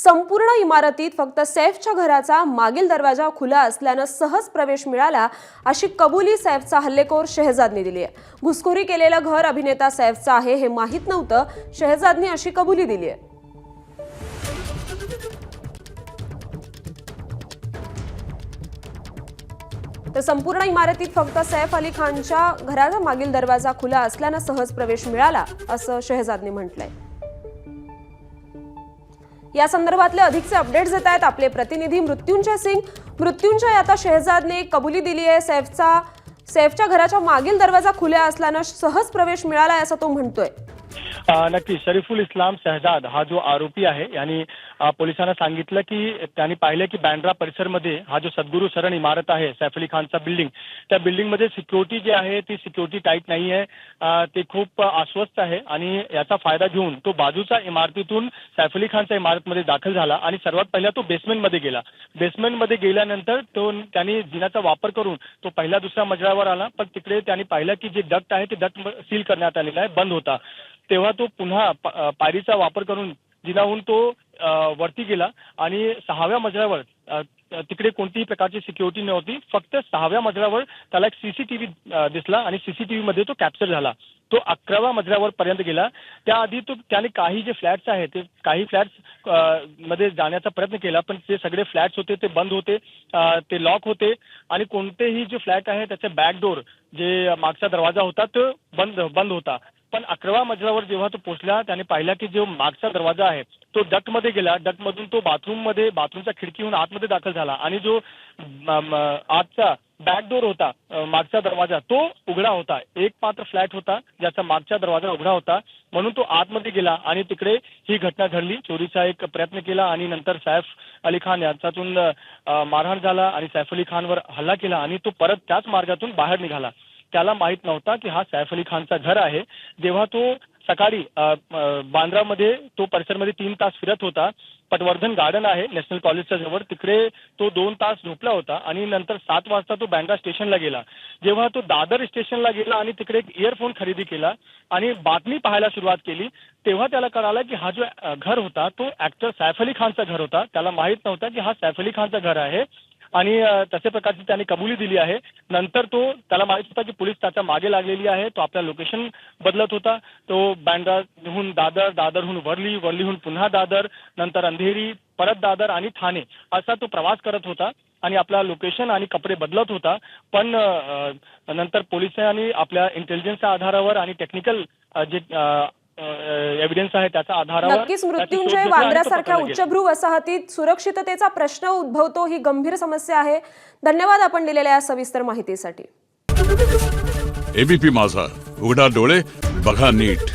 संपूर्ण इमारतीत फक्त सैफच्या घराचा मागील दरवाजा खुला असल्याने सहज प्रवेश मिळाला अशी कबुली सैफचा हल्लेखोर शहजादने दिली आहे। घुसखोरी केलेलं घर अभिनेता सैफचं आहे हे माहित नव्हतं, शहजादने अशी कबुली दिली आहे। तर संपूर्ण इमारतीत फक्त सैफ अली खानच्या घराचा मागील दरवाजा खुला असल्याने सहज प्रवेश मिळाला असं शहजादने म्हटलंय। या संदर्भातले अधिकचे अपडेट्स देत आहेत आपले प्रतिनिधी मृत्युंजय सिंग। मृत्युंजय, आता शहजादने कबुली दिली आहे, सैफच्या घराच्या मागील दरवाजा खुला असल्याने सहज प्रवेश मिळाला असं तो म्हणतोय। नक्की शरीफुल इस्लाम शहजाद हा जो आरोपी आहे यांनी पोलिसांना सांगितलं की त्यांनी पाहिलं की बँड्रा परिसरमध्ये हा जो सद्गुरू शरण इमारत आहे सैफ अली खानचा बिल्डिंग, त्या बिल्डिंगमध्ये सिक्युरिटी जी आहे ती सिक्युरिटी टाईट नाही आहे, ते खूप अस्वस्थ आहे आणि याचा फायदा घेऊन तो बाजूच्या इमारतीतून सैफ अली खानच्या इमारतमध्ये दाखल झाला आणि सर्वात पहिला तो बेसमेंटमध्ये गेला। बेसमेंटमध्ये गेल्यानंतर त्यांनी जिन्याचा वापर करून तो पहिल्या दुसऱ्या मजल्यावर आला, पण तिकडे त्यांनी पाहिलं की जे डक्ट आहे ते डक्ट सील करण्यात आलेला आहे, बंद होता। तेव्हा तो पुन्हा पायरीचा वापर करून जिनाहून तो वरती गेला आणि 6व्या मजल्यावर तिकडे कोणतीही प्रकारची सिक्युरिटी नव्हती, फक्त 6व्या मजल्यावर त्याला एक सीसीटीव्ही दिसला आणि सीसीटीव्ही मध्ये तो कॅप्चर झाला। तो 11व्या मजल्यावर पर्यंत गेला। त्याआधी त्याने काही जे फ्लॅट्स आहेत ते काही फ्लॅट्स मध्ये जाण्याचा प्रयत्न केला, पण ते सगळे फ्लॅट्स होते ते बंद होते, ते लॉक होते आणि कोणतेही जे फ्लॅट आहे त्याचे बॅकडोर जे मागचा दरवाजा होता तो बंद होता। पण 11व्या मजल्यावर जेव्हा तो पोहोचला त्याने पाहिला की जो मागचा दरवाजा आहे तो डक्टमध्ये गेला, डक्टमधून तो बाथरूमच्या खिडकीहून आतमध्ये दाखल झाला आणि जो आतचा बॅकडोर होता मागचा दरवाजा तो उघडा होता। एक मात्र फ्लॅट होता ज्याचा मागचा दरवाजा उघडा होता, म्हणून तो आतमध्ये गेला आणि तिकडे ही घटना घडली। चोरीचा एक प्रयत्न केला आणि नंतर सैफ अली खान यांच्यातून मारहाण झाला आणि सैफ अली खानवर हल्ला केला आणि तो परत त्याच मार्गातून बाहेर निघाला। त्याला माहित नव्हता की हा सैफ अली खानचा घर आहे। जेव्हा तो सकाळी बांद्रामध्ये तो परिसरमध्ये 3 तास फिरत होता, पटवर्धन गार्डन आहे नॅशनल कॉलेजच्या जवळ, तिकडे तो 2 तास झोपला होता आणि नंतर 7 वाजता तो बँड्रा स्टेशनला गेला। जेव्हा तो दादर स्टेशनला गेला आणि तिकडे एक इयरफोन खरेदी केला आणि बातमी पाहायला सुरुवात केली, तेव्हा त्याला कळालं की हा जो घर होता तो ऍक्टर सैफ अली खानचा घर होता। त्याला माहित नव्हता की हा सैफ अली खानचा घर आहे आणि तशा प्रकारची त्याने कबुली दिली आहे। नंतर त्याला माहित होता की पोलीस त्याच्या मागे लागलेली आहे, तो आपला लोकेशन बदलत होता। तो बँड्राहून दादर, दादरहून वरली, वरलीहून पुन्हा दादर, नंतर अंधेरी, परत दादर आणि ठाणे असा तो प्रवास करत होता आणि आपला लोकेशन आणि कपडे बदलत होता। पण नंतर पोलिसांनी आपल्या इंटेलिजन्सच्या आधारावर आणि टेक्निकल जे एव्हिडन्स आहे त्याच्या आधारावर नक्कीच मृत्युंजय, बांद्रासारख्या उच्चभ्रू वसाहतीत सुरक्षिततेचा प्रश्न उद्भवतो, ही गंभीर समस्या आहे। धन्यवाद आपण दिलेल्या या सविस्तर माहितीसाठी। एबीपी माझा, उघडा डोळे बघा नीट।